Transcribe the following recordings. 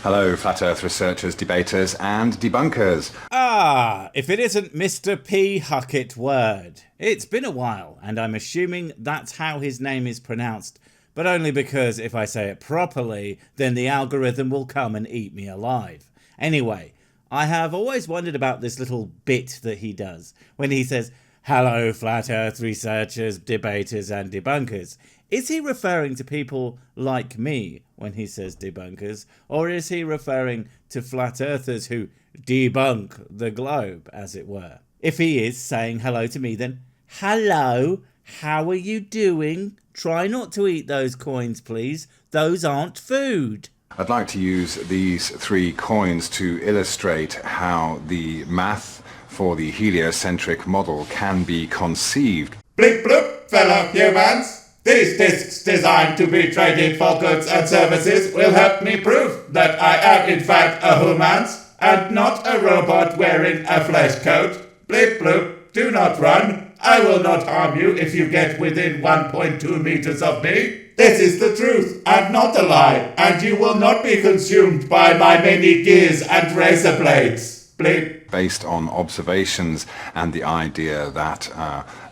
Hello, Flat Earth researchers, debaters, and debunkers. Ah, if it isn't Mr. P. Huckett Word. It's been a while, and I'm assuming that's how his name is pronounced, but only because if I say it properly, then the algorithm will come and eat me alive. Anyway, I have always wondered about this little bit that he does when he says, "Hello, Flat Earth researchers, debaters, and debunkers." Is he referring to people like me when he says debunkers, or is he referring to flat earthers who debunk the globe, as it were? If he is saying hello to me, then hello, how are you doing? Try not to eat those coins, please. Those aren't food. I'd like to use these 3 coins to illustrate how the math for the heliocentric model can be conceived. Blip bloop, fellow humans. These discs designed to be traded for goods and services will help me prove that I am in fact a humans and not a robot wearing a flesh coat. Blip bloop, do not run. I will not harm you if you get within 1.2 meters of me. This is the truth and not a lie, and you will not be consumed by my many gears and razor blades. Blip. Based on observations and the idea that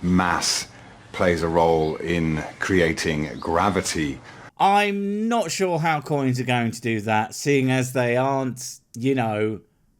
mass plays a role in creating gravity. I'm not sure how coins are going to do that, seeing as they aren't,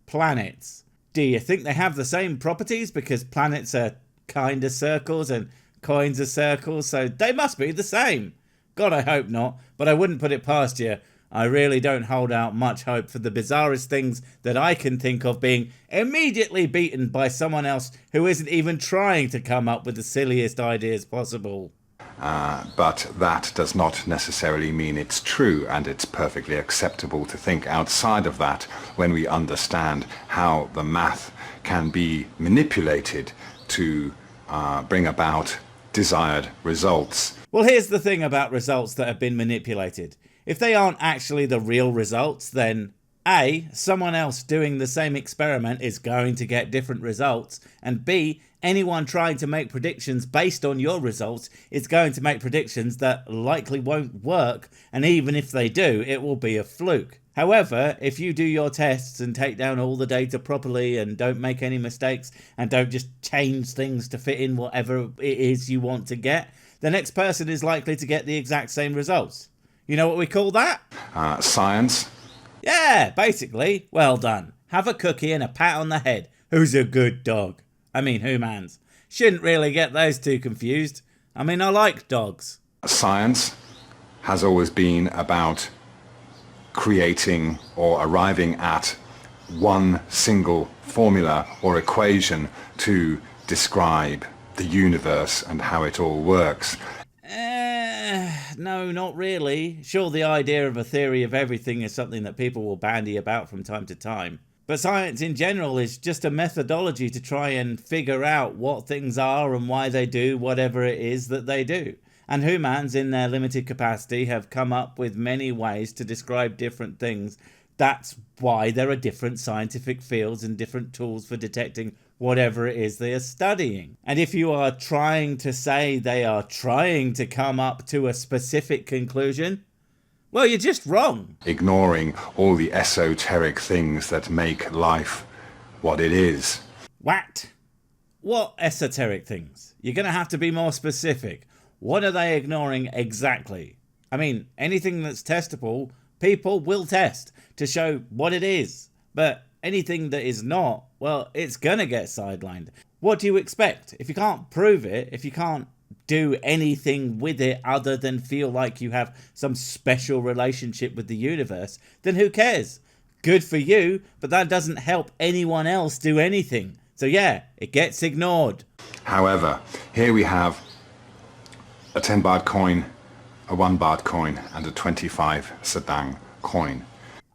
planets. Do you think they have the same properties because planets are kind of circles and coins are circles, so they must be the same? God, I hope not, but I wouldn't put it past you. I really don't hold out much hope for the bizarrest things that I can think of being immediately beaten by someone else who isn't even trying to come up with the silliest ideas possible. But that does not necessarily mean it's true, and it's perfectly acceptable to think outside of that when we understand how the math can be manipulated to bring about desired results. Well, here's the thing about results that have been manipulated. If they aren't actually the real results, then A, someone else doing the same experiment is going to get different results, and B, anyone trying to make predictions based on your results is going to make predictions that likely won't work, and even if they do, it will be a fluke. However, if you do your tests and take down all the data properly and don't make any mistakes and don't just change things to fit in whatever it is you want to get, the next person is likely to get the exact same results. You know what we call that? Science. Yeah, basically. Well done. Have a cookie and a pat on the head. Who's a good dog? I mean, humans. Shouldn't really get those two confused. I mean, I like dogs. Science has always been about creating or arriving at one single formula or equation to describe the universe and how it all works. No, not really. Sure, the idea of a theory of everything is something that people will bandy about from time to time. But science in general is just a methodology to try and figure out what things are and why they do whatever it is that they do. And humans, in their limited capacity, have come up with many ways to describe different things. That's why there are different scientific fields and different tools for detecting whatever it is they are studying. And if you are trying to say they are trying to come up to a specific conclusion, well, you're just wrong. Ignoring all the esoteric things that make life what it is. What? What esoteric things? You're going to have to be more specific. What are they ignoring exactly? I mean, anything that's testable, people will test to show what it is. But anything that is not, well, it's gonna get sidelined. What do you expect? If you can't prove it, if you can't do anything with it other than feel like you have some special relationship with the universe, then who cares? Good for you, but that doesn't help anyone else do anything. So yeah, it gets ignored. However, here we have a 10 baht coin, a 1 baht coin, and a 25 satang coin.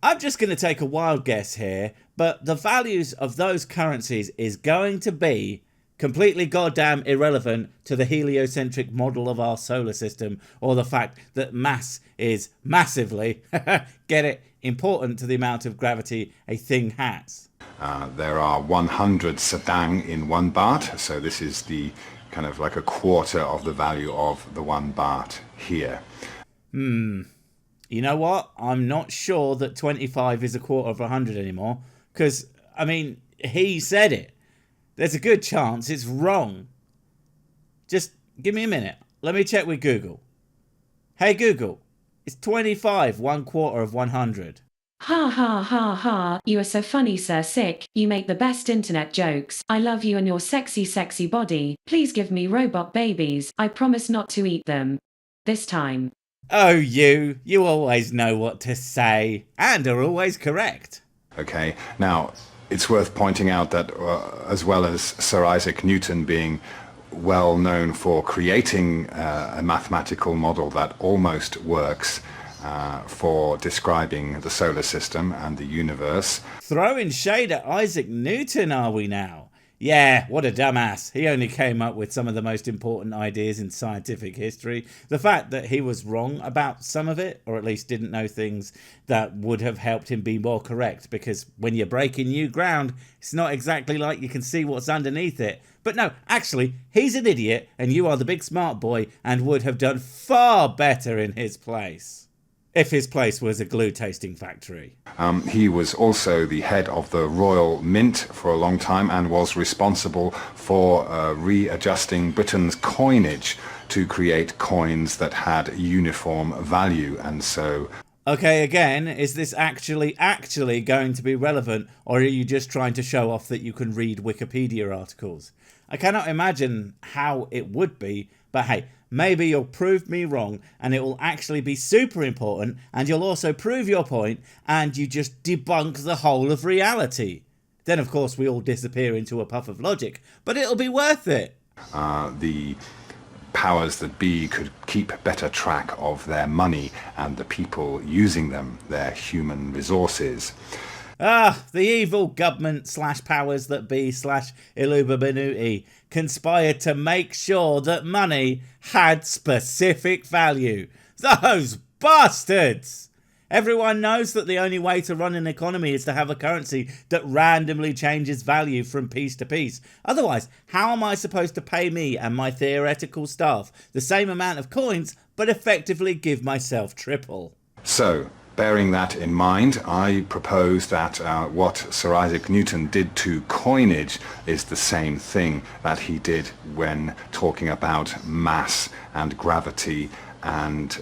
I'm just going to take a wild guess here, but the values of those currencies is going to be completely goddamn irrelevant to the heliocentric model of our solar system, or the fact that mass is massively, get it, important to the amount of gravity a thing has. There are 100 satang in 1 baht, so this is the kind of like a quarter of the value of the 1 baht here. You know what? I'm not sure that 25 is a quarter of 100 anymore. Because, I mean, he said it. There's a good chance it's wrong. Just give me a minute. Let me check with Google. Hey Google, is 25 1 quarter of 100? Ha ha ha ha, you are so funny, Sir Sick. You make the best internet jokes. I love you and your sexy, sexy body. Please give me robot babies. I promise not to eat them. This time. Oh, you always know what to say and are always correct. Okay, now it's worth pointing out that as well as Sir Isaac Newton being well known for creating a mathematical model that almost works for describing the solar system and the universe. Throwing shade at Isaac Newton, are we now? Yeah, what a dumbass. He only came up with some of the most important ideas in scientific history. The fact that he was wrong about some of it, or at least didn't know things that would have helped him be more correct, because when you're breaking new ground, it's not exactly like you can see what's underneath it. But no, actually, he's an idiot, and you are the big smart boy, and would have done far better in his place. If his place was a glue tasting factory. He was also the head of the Royal Mint for a long time and was responsible for readjusting Britain's coinage to create coins that had uniform value. And so... Okay, again, is this actually going to be relevant, or are you just trying to show off that you can read Wikipedia articles? I cannot imagine how it would be, but hey, maybe you'll prove me wrong and it will actually be super important, and you'll also prove your point and you just debunk the whole of reality. Then of course we all disappear into a puff of logic, but it'll be worth it. The powers that be could keep better track of their money and the people using them, their human resources. The evil government / powers that be / Illuminati conspired to make sure that money had specific value. Those bastards! Everyone knows that the only way to run an economy is to have a currency that randomly changes value from piece to piece. Otherwise, how am I supposed to pay me and my theoretical staff the same amount of coins, but effectively give myself triple? So, bearing that in mind, I propose that what Sir Isaac Newton did to coinage is the same thing that he did when talking about mass and gravity and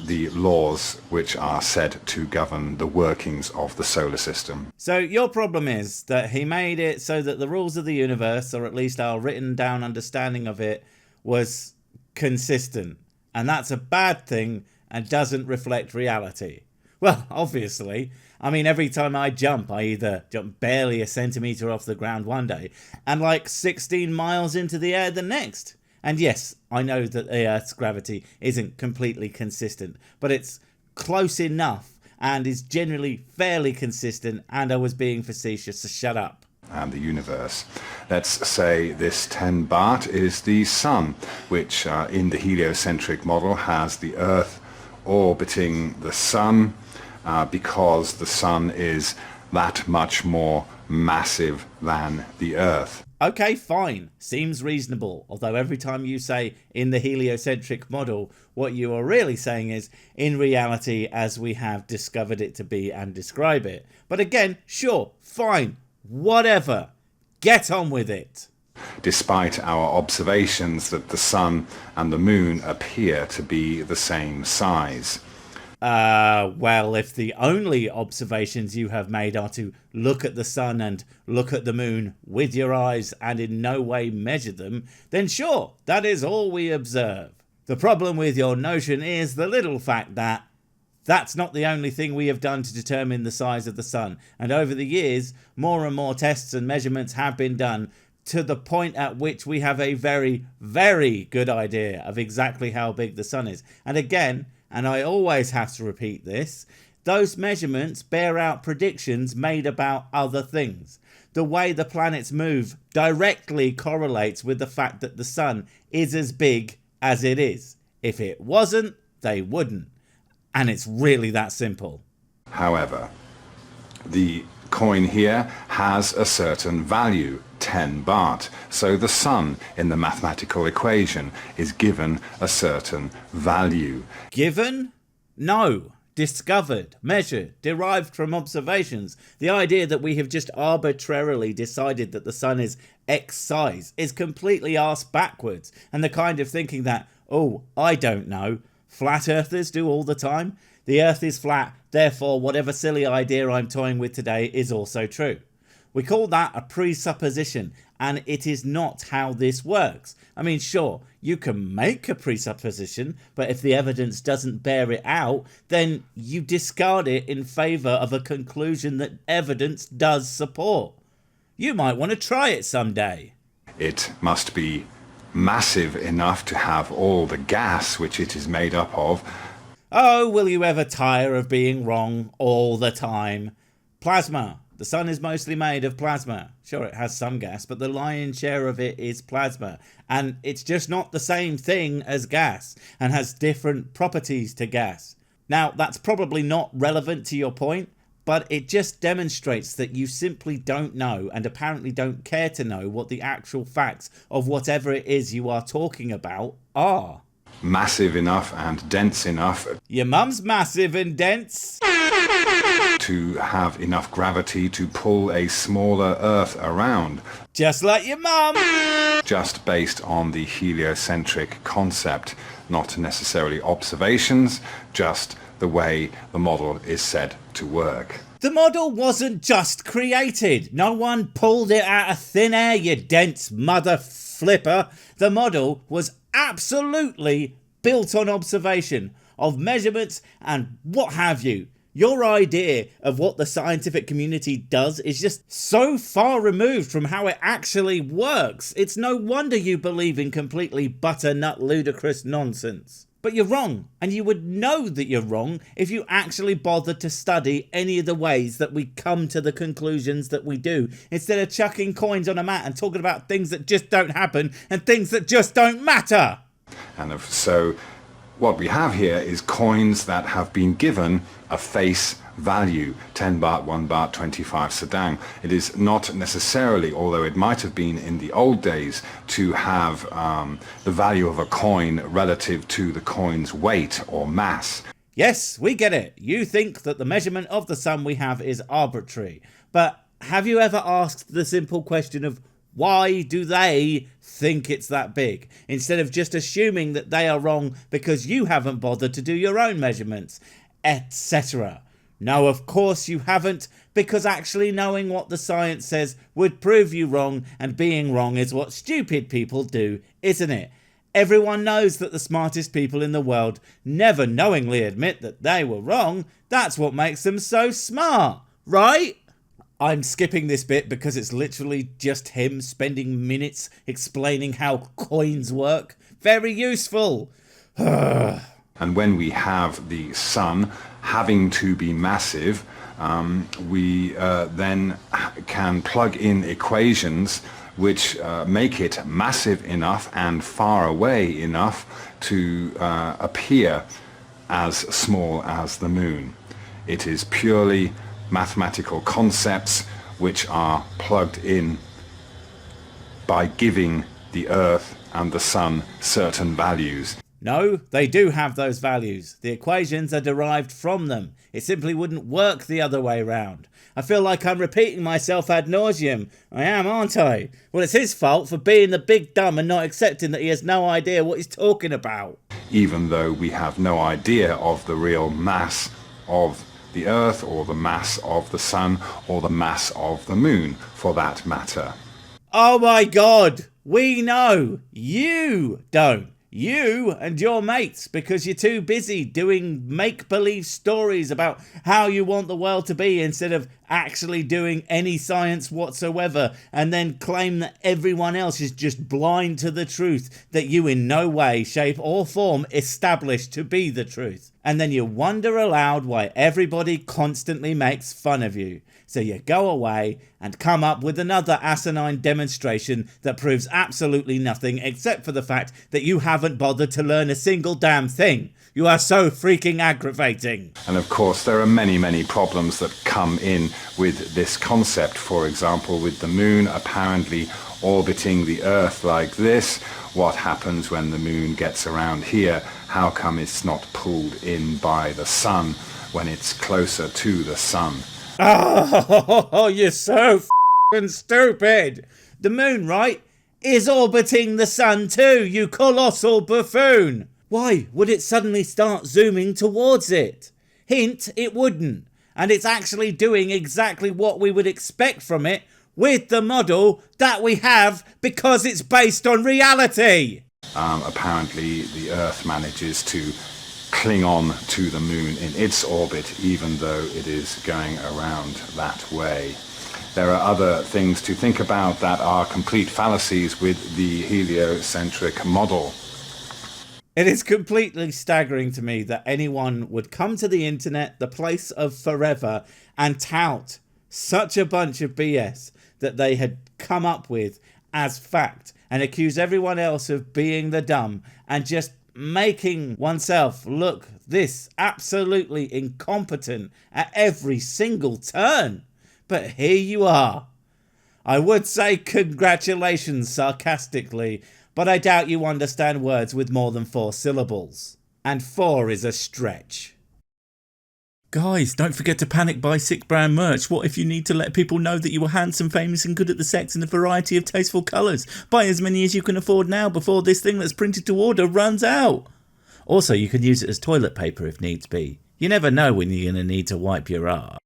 the laws which are said to govern the workings of the solar system. So your problem is that he made it so that the rules of the universe, or at least our written down understanding of it, was consistent. And that's a bad thing and doesn't reflect reality. Well, obviously. I mean, every time I either jump barely a centimetre off the ground one day and like 16 miles into the air the next. And yes, I know that the Earth's gravity isn't completely consistent, but it's close enough and is generally fairly consistent, and I was being facetious, so shut up. And the universe. Let's say this 10 baht is the sun, which in the heliocentric model has the Earth orbiting the sun because the sun is that much more massive than the Earth. Okay, fine. Seems reasonable. Although every time you say in the heliocentric model, what you are really saying is in reality as we have discovered it to be and describe it. But again, sure, fine, whatever. Get on with it. Despite our observations that the sun and the moon appear to be the same size. Well, if the only observations you have made are to look at the sun and look at the moon with your eyes and in no way measure them, then sure, that is all we observe. The problem with your notion is the little fact that that's not the only thing we have done to determine the size of the sun, and over the years, more and more tests and measurements have been done to the point at which we have a very, very good idea of exactly how big the sun is. And again, and I always have to repeat this, those measurements bear out predictions made about other things. The way the planets move directly correlates with the fact that the sun is as big as it is. If it wasn't, they wouldn't. And it's really that simple. However, the coin here has a certain value, 10 baht. So the sun in the mathematical equation is given a certain value. Given? No. Discovered, measured, derived from observations. The idea that we have just arbitrarily decided that the sun is X size is completely arse backwards, and the kind of thinking that, oh, I don't know, flat earthers do all the time. The earth is flat, therefore whatever silly idea I'm toying with today is also true. We call that a presupposition, and it is not how this works. I mean, sure, you can make a presupposition, but if the evidence doesn't bear it out, then you discard it in favour of a conclusion that evidence does support. You might want to try it someday. It must be massive enough to have all the gas which it is made up of. Oh, will you ever tire of being wrong all the time? Plasma. The sun is mostly made of plasma. Sure, it has some gas, but the lion's share of it is plasma. And it's just not the same thing as gas, and has different properties to gas. Now, that's probably not relevant to your point, but it just demonstrates that you simply don't know, and apparently don't care to know, what the actual facts of whatever it is you are talking about are. Massive enough and dense enough. Your mum's massive and dense. To have enough gravity to pull a smaller Earth around. Just like your mum. Just based on the heliocentric concept, not necessarily observations, just the way the model is said to work. The model wasn't just created. No one pulled it out of thin air, you dense mother flipper. The model was absolutely built on observation of measurements and what have you. Your idea of what the scientific community does is just so far removed from how it actually works. It's no wonder you believe in completely butternut ludicrous nonsense. But you're wrong, and you would know that you're wrong if you actually bothered to study any of the ways that we come to the conclusions that we do, instead of chucking coins on a mat and talking about things that just don't happen and things that just don't matter. And so what we have here is coins that have been given a face value, 10 baht, 1 baht, 25 sadang. It is not necessarily, although it might have been in the old days, to have the value of a coin relative to the coin's weight or mass. Yes, we get it. You think that the measurement of the sun we have is arbitrary. But have you ever asked the simple question of why do they think it's that big, instead of just assuming that they are wrong because you haven't bothered to do your own measurements, etc.? No, of course you haven't, because actually knowing what the science says would prove you wrong, and being wrong is what stupid people do, isn't it? Everyone knows that the smartest people in the world never knowingly admit that they were wrong. That's what makes them so smart, right? I'm skipping this bit because it's literally just him spending minutes explaining how coins work. Very useful. And when we have the sun having to be massive, we then can plug in equations which make it massive enough and far away enough to appear as small as the moon. It is purely mathematical concepts which are plugged in by giving the Earth and the Sun certain values. No, they do have those values. The equations are derived from them. It simply wouldn't work the other way round. I feel like I'm repeating myself ad nauseum. I am, aren't I? Well, it's his fault for being the big dumb and not accepting that he has no idea what he's talking about. Even though we have no idea of the real mass of the Earth, or the mass of the Sun, or the mass of the Moon, for that matter. Oh my God! We know! You don't! You and your mates, because you're too busy doing make-believe stories about how you want the world to be instead of actually doing any science whatsoever, and then claim that everyone else is just blind to the truth that you in no way, shape or form established to be the truth. And then you wonder aloud why everybody constantly makes fun of you. So you go away and come up with another asinine demonstration that proves absolutely nothing except for the fact that you haven't bothered to learn a single damn thing. You are so freaking aggravating. And of course, there are many, many problems that come in with this concept. For example, with the moon apparently orbiting the Earth like this. What happens when the moon gets around here? How come it's not pulled in by the sun when it's closer to the sun? Oh, you're so f***ing stupid. The moon, right, is orbiting the sun too, you colossal buffoon. Why would it suddenly start zooming towards it? Hint, it wouldn't. And it's actually doing exactly what we would expect from it with the model that we have because it's based on reality. Apparently the Earth manages to cling on to the moon in its orbit even though it is going around that way. There are other things to think about that are complete fallacies with the heliocentric model. It is completely staggering to me that anyone would come to the internet, the place of forever, and tout such a bunch of BS that they had come up with as fact and accuse everyone else of being the dumb and just making oneself look this absolutely incompetent at every single turn. But here you are. I would say congratulations sarcastically, but I doubt you understand words with more than 4 syllables. And 4 is a stretch. Guys, don't forget to panic buy sick brand merch. What if you need to let people know that you are handsome, famous and good at the sex in a variety of tasteful colours? Buy as many as you can afford now before this thing that's printed to order runs out. Also, you can use it as toilet paper if needs be. You never know when you're going to need to wipe your arse.